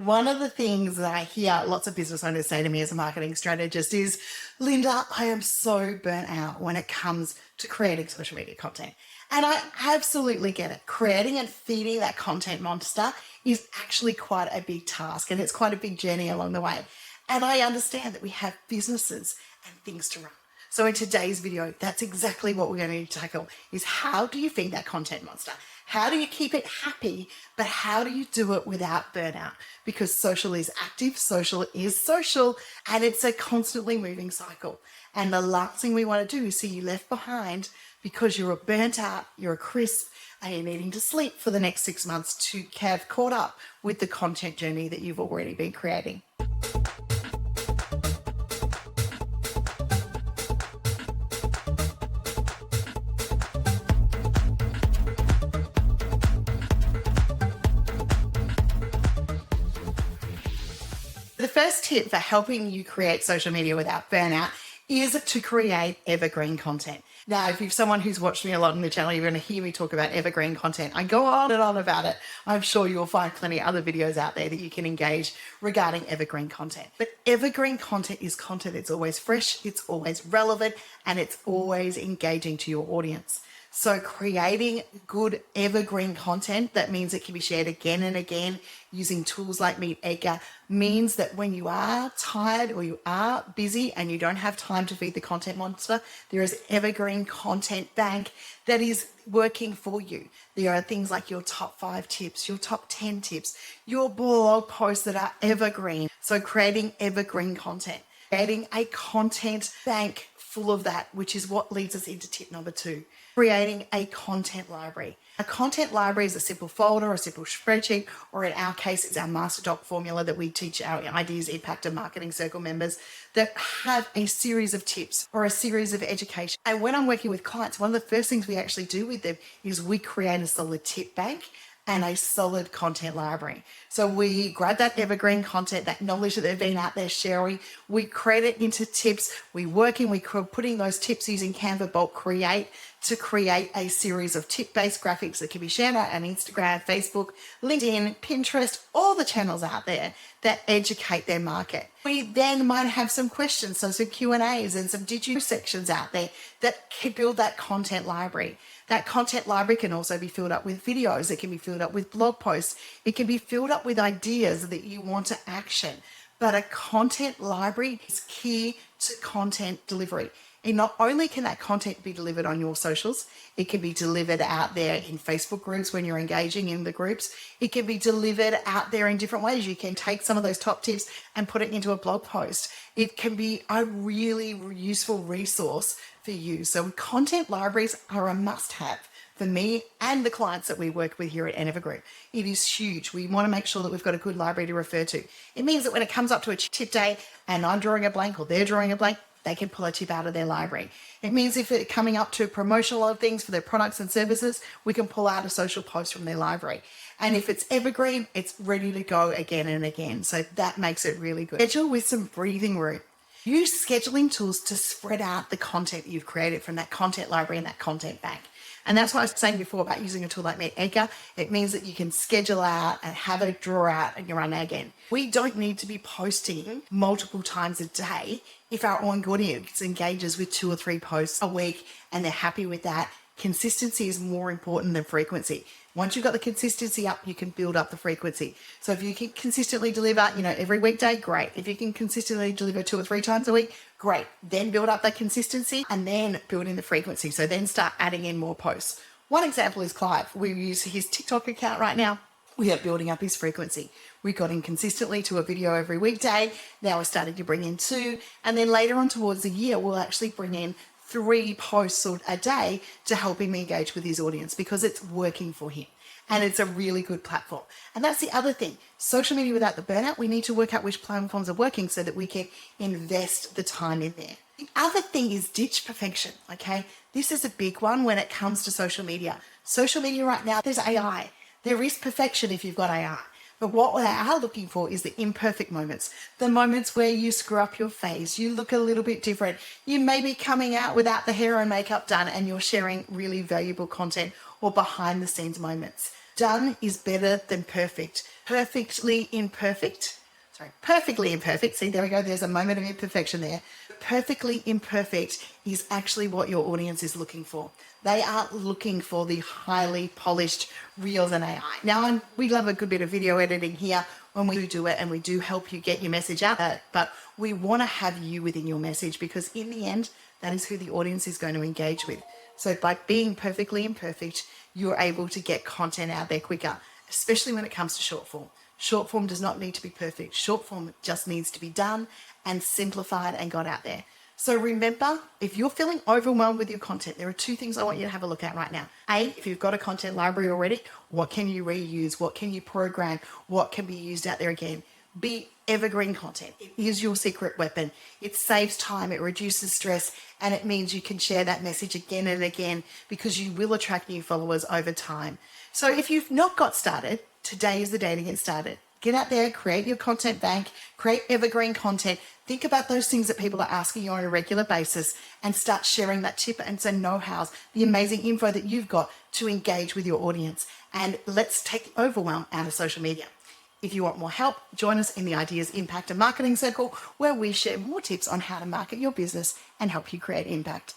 one of the things that I hear lots of business owners say to me as a marketing strategist is, Linda, I am so burnt out when it comes to creating social media content. And I absolutely get it. Creating and feeding that content monster is actually quite a big task, and it's quite a big journey along the way. And I understand that we have businesses and things to run. So in today's video, that's exactly what we're going to tackle, is how do you feed that content monster? How do you keep it happy, but how do you do it without burnout? Because social is active, social is social, and it's a constantly moving cycle. And the last thing we want to do is see you left behind because you're burnt out, you're crisp, and you're needing to sleep for the next 6 months to have caught up with the content journey that you've already been creating. The first tip for helping you create social media without burnout is to create evergreen content. Now, if you're someone who's watched me a lot on the channel, you're going to hear me talk about evergreen content. I go on and on about it. I'm sure you'll find plenty of other videos out there that you can engage regarding evergreen content. But evergreen content is content that's always fresh, it's always relevant, and it's always engaging to your audience. So creating good evergreen content that means it can be shared again and again using tools like Reed-Enever means that when you are tired or you are busy and you don't have time to feed the content monster, there is evergreen content bank that is working for you. There are things like your top 5 tips, your top 10 tips, your blog posts that are evergreen. So creating evergreen content, creating a content bank full of that, which is what leads us into tip number 2. Creating a content library. A content library is a simple folder, a simple spreadsheet, or in our case, it's our master doc formula that we teach our Ideas, Impact and Marketing Circle members that have a series of tips or a series of education. And when I'm working with clients, one of the first things we actually do with them is we create a solid tip bank and a solid content library. So we grab that evergreen content, that knowledge that they've been out there sharing, we create it into tips, we're putting those tips using Canva Bulk Create to create a series of tip-based graphics that can be shared out on Instagram, Facebook, LinkedIn, Pinterest, all the channels out there that educate their market. We then might have some questions, so some Q&As and some did you sections out there that can build that content library. That content library can also be filled up with videos. It can be filled up with blog posts. It can be filled up with ideas that you want to action. But a content library is key to content delivery. And not only can that content be delivered on your socials, it can be delivered out there in Facebook groups when you're engaging in the groups. It can be delivered out there in different ways. You can take some of those top tips and put it into a blog post. It can be a really useful resource for you. So content libraries are a must-have for me and the clients that we work with here at Reed-Enever Group. It is huge. We want to make sure that we've got a good library to refer to. It means that when it comes up to a tip day and I'm drawing a blank or they're drawing a blank, they can pull a tip out of their library. It means if it's coming up to promotional things for their products and services, we can pull out a social post from their library. And if it's evergreen, it's ready to go again and again. So that makes it really good. Schedule with some breathing room. Use scheduling tools to spread out the content you've created from that content library and that content bank. And that's what I was saying before about using a tool like Reed-Enever. It means that you can schedule out and have a draw out and you run again. We don't need to be posting multiple times a day if our audience engages with 2 or 3 posts a week and they're happy with that. Consistency is more important than frequency. Once you've got the consistency up, you can build up the frequency. So if you can consistently deliver, every weekday, great. If you can consistently deliver 2 or 3 times a week, great. Then build up that consistency and then build in the frequency. So then start adding in more posts. One example is Clive. We use his TikTok account right now. We are building up his frequency. We got him consistently to a video every weekday. Now we're starting to bring in 2. And then later on towards the year, we'll actually bring in 3 posts a day to help him engage with his audience because it's working for him. And it's a really good platform. And that's the other thing. Social media without the burnout, we need to work out which platforms are working so that we can invest the time in there. The other thing is ditch perfection, okay? This is a big one when it comes to social media. Social media right now, there's AI. There is perfection if you've got AI. But what they are looking for is the imperfect moments, the moments where you screw up your face, you look a little bit different, you may be coming out without the hair and makeup done and you're sharing really valuable content or behind the scenes moments. Done is better than perfect. Perfectly imperfect. Sorry, perfectly imperfect. See, there we go. There's a moment of imperfection there. Perfectly imperfect is actually what your audience is looking for. They are looking for the highly polished reels and AI. Now, we love a good bit of video editing here when we do it, and we do help you get your message out there, but we want to have you within your message, because in the end, that is who the audience is going to engage with. So by being perfectly imperfect, you're able to get content out there quicker, especially when it comes to short form. Short form does not need to be perfect. Short form just needs to be done and simplified and got out there. So remember, if you're feeling overwhelmed with your content, there are two things I want you to have a look at right now. A, if you've got a content library already, what can you reuse? What can you program? What can be used out there again? B, evergreen content. It is your secret weapon. It saves time, it reduces stress, and it means you can share that message again and again, because you will attract new followers over time. So if you've not got started, today is the day to get started. Get out there, create your content bank, create evergreen content. Think about those things that people are asking you on a regular basis, and start sharing that tip and some know-hows, the amazing info that you've got to engage with your audience. And let's take the overwhelm out of social media. If you want more help, join us in the Ideas, Impact and Marketing Circle, where we share more tips on how to market your business and help you create impact.